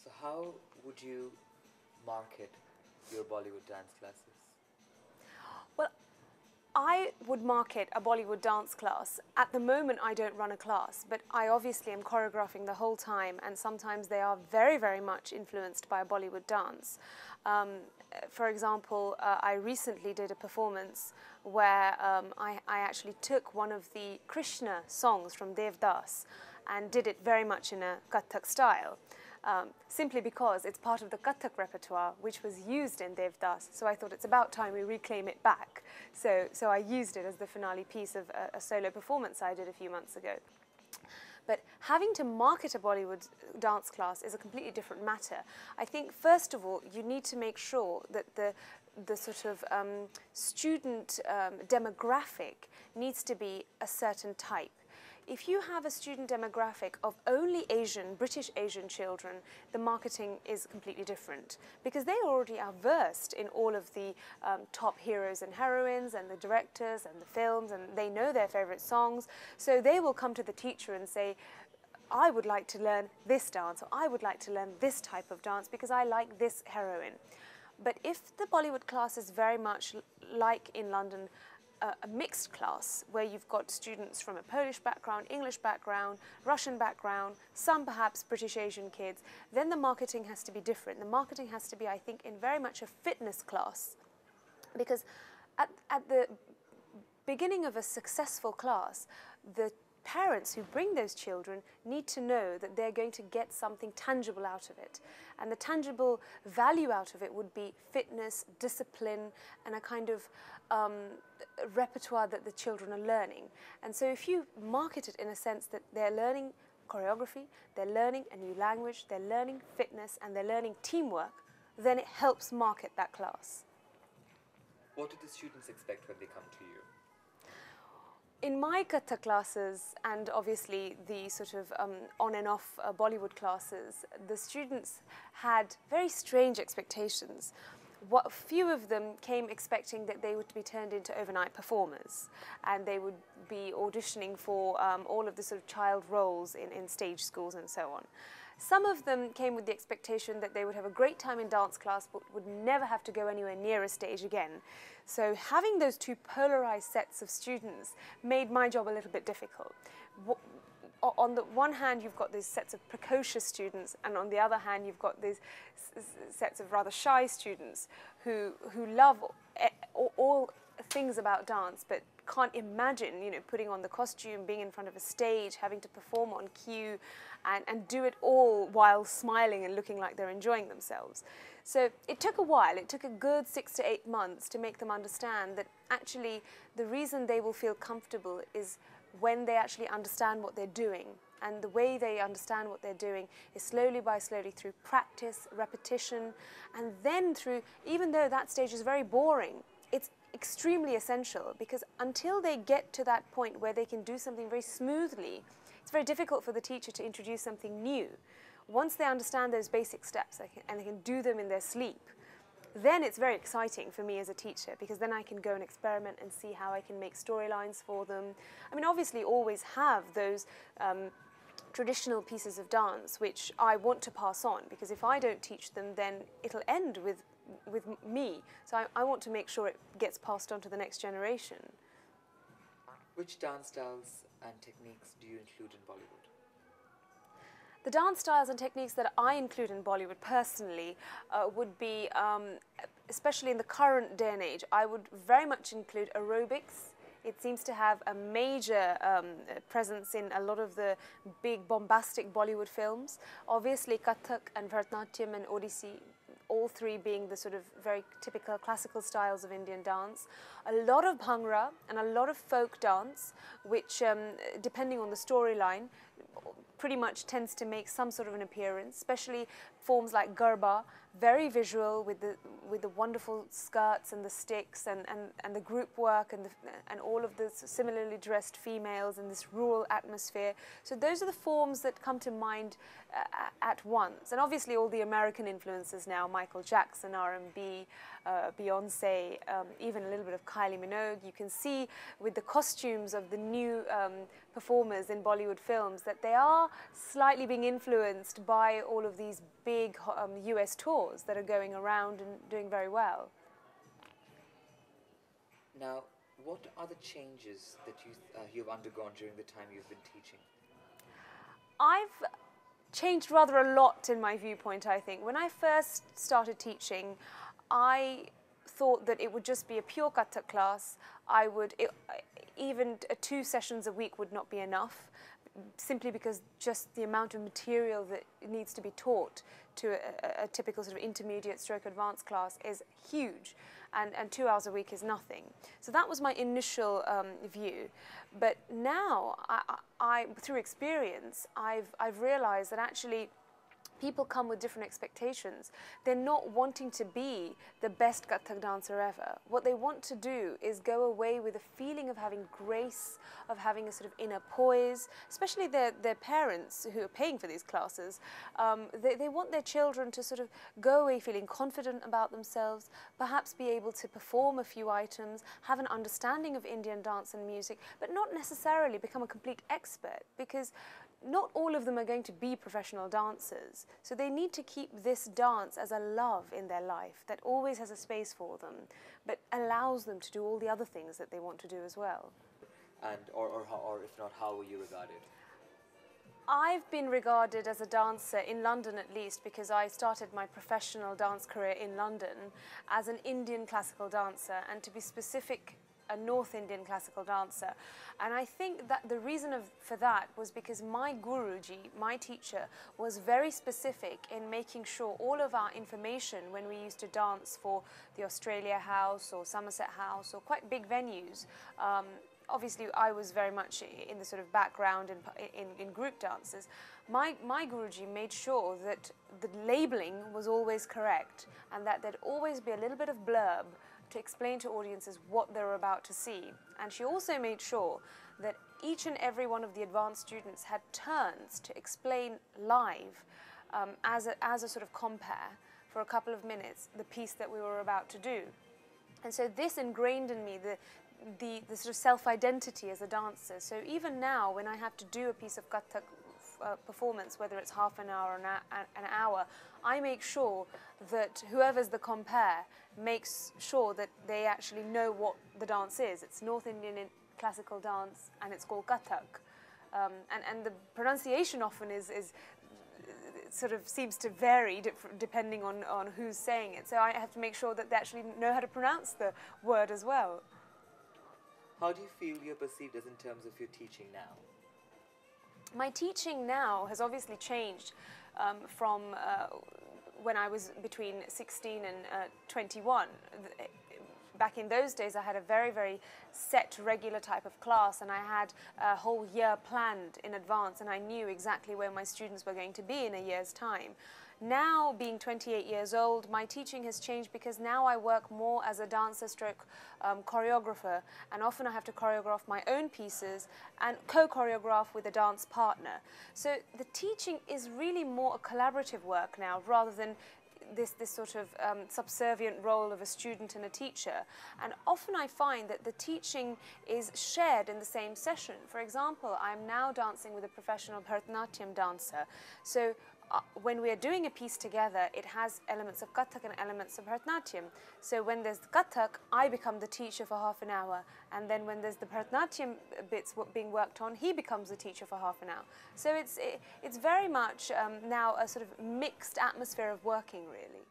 So how would you market your Bollywood dance classes? Well, I would market a Bollywood dance class. At the moment, I don't run a class, but I obviously am choreographing the whole time, and sometimes they are very, very much influenced by Bollywood dance. For example, I recently did a performance where I actually took one of the Krishna songs from Dev Das and did it very much in a Kathak style. Simply because it's part of the Kathak repertoire which was used in Dev Das. So I thought it's about time we reclaim it back. So I used it as the finale piece of a solo performance I did a few months ago. But having to market a Bollywood dance class is a completely different matter. I think, first of all, you need to make sure that the sort of student demographic needs to be a certain type. If you have a student demographic of only British Asian children, the marketing is completely different because they already are versed in all of the top heroes and heroines and the directors and the films, and they know their favorite songs. So they will come to the teacher and say, I would like to learn this dance, or I would like to learn this type of dance because I like this heroine. But if the Bollywood class is very much like in London, a mixed class where you've got students from a Polish background, English background, Russian background, some perhaps British Asian kids, then the marketing has to be different. The marketing has to be, I think, in very much a fitness class, because at the beginning of a successful class, the parents who bring those children need to know that they're going to get something tangible out of it. And the tangible value out of it would be fitness, discipline, and a kind of repertoire that the children are learning. And so if you market it in a sense that they're learning choreography, they're learning a new language, they're learning fitness, and they're learning teamwork, then it helps market that class. What do the students expect when they come to you? In my Kathak classes, and obviously the sort of on and off Bollywood classes, the students had very strange expectations. A few of them came expecting that they would be turned into overnight performers, and they would be auditioning for all of the sort of child roles in stage schools and so on. Some of them came with the expectation that they would have a great time in dance class but would never have to go anywhere near a stage again. So having those two polarized sets of students made my job a little bit difficult. On the one hand, you've got these sets of precocious students, and on the other hand, you've got these sets of rather shy students who love all things about dance, but can't imagine, putting on the costume, being in front of a stage, having to perform on cue, and do it all while smiling and looking like they're enjoying themselves. So it took a while. It took a good 6 to 8 months to make them understand that actually the reason they will feel comfortable is when they actually understand what they're doing. And the way they understand what they're doing is slowly through practice, repetition, and then through, even though that stage is very boring, it's extremely essential, because until they get to that point where they can do something very smoothly, it's very difficult for the teacher to introduce something new. Once they understand those basic steps and they can do them in their sleep, then it's very exciting for me as a teacher, because then I can go and experiment and see how I can make storylines for them. I mean, obviously always have those traditional pieces of dance which I want to pass on, because if I don't teach them, then it'll end with me. So I want to make sure it gets passed on to the next generation. Which dance styles and techniques do you include in Bollywood? The dance styles and techniques that I include in Bollywood personally would be, especially in the current day and age, I would very much include aerobics. It seems to have a major presence in a lot of the big bombastic Bollywood films. Obviously Kathak and Bharatanatyam and Odissi, all three being the sort of very typical classical styles of Indian dance. A lot of bhangra and a lot of folk dance, which depending on the storyline, pretty much tends to make some sort of an appearance, especially forms like Garba, very visual with the wonderful skirts and the sticks and the group work and all of the similarly dressed females in this rural atmosphere. So those are the forms that come to mind at once. And obviously all the American influences now, Michael Jackson, R&B, Beyonce, even a little bit of Kylie Minogue. You can see with the costumes of the new performers in Bollywood films that they are slightly being influenced by all of these big US tours that are going around and doing very well. Now, what are the changes that you've undergone during the time you've been teaching? I've changed rather a lot in my viewpoint, I think. When I first started teaching, I thought that it would just be a pure Kathak class. Even 2 sessions a week would not be enough, simply because just the amount of material that needs to be taught to a typical sort of intermediate stroke advanced class is huge, and 2 hours a week is nothing. So that was my initial view. But now, through experience, I've realized that actually people come with different expectations. They're not wanting to be the best Kathak dancer ever. What they want to do is go away with a feeling of having grace, of having a sort of inner poise, especially their parents who are paying for these classes. They want their children to sort of go away feeling confident about themselves, perhaps be able to perform a few items, have an understanding of Indian dance and music, but not necessarily become a complete expert, because not all of them are going to be professional dancers. So they need to keep this dance as a love in their life that always has a space for them, but allows them to do all the other things that they want to do as well. And, or if not, how were you regarded? I've been regarded as a dancer, in London at least, because I started my professional dance career in London as an Indian classical dancer, and to be specific, a North Indian classical dancer. And I think that the reason for that was because my Guruji, my teacher, was very specific in making sure all of our information when we used to dance for the Australia House or Somerset House or quite big venues. Obviously, I was very much in the sort of background in group dances. My Guruji made sure that the labeling was always correct and that there'd always be a little bit of blurb to explain to audiences what they were about to see. And she also made sure that each and every one of the advanced students had turns to explain live as a sort of compare for a couple of minutes the piece that we were about to do. And so this ingrained in me the sort of self-identity as a dancer. So even now, when I have to do a piece of Kathak performance, whether it's half an hour or an hour, I make sure that whoever's the compare makes sure that they actually know what the dance is. It's North Indian classical dance, and it's called Kathak. And the pronunciation often is sort of seems to vary depending on who's saying it. So I have to make sure that they actually know how to pronounce the word as well. How do you feel you're perceived as in terms of your teaching now? My teaching now has obviously changed from when I was between 16 and 21. Back in those days, I had a very, very set, regular type of class, and I had a whole year planned in advance, and I knew exactly where my students were going to be in a year's time. Now, being 28 years old, my teaching has changed because now I work more as a dancer stroke choreographer, and often I have to choreograph my own pieces and co-choreograph with a dance partner. So the teaching is really more a collaborative work now, rather than this sort of subservient role of a student and a teacher. And often I find that the teaching is shared in the same session. For example, I'm now dancing with a professional Bharatanatyam dancer. So when we are doing a piece together, it has elements of Kathak and elements of Bharatanatyam. So when there's the Kathak, I become the teacher for half an hour. And then when there's the Bharatanatyam bits being worked on, he becomes the teacher for half an hour. So it's very much now a sort of mixed atmosphere of working, really.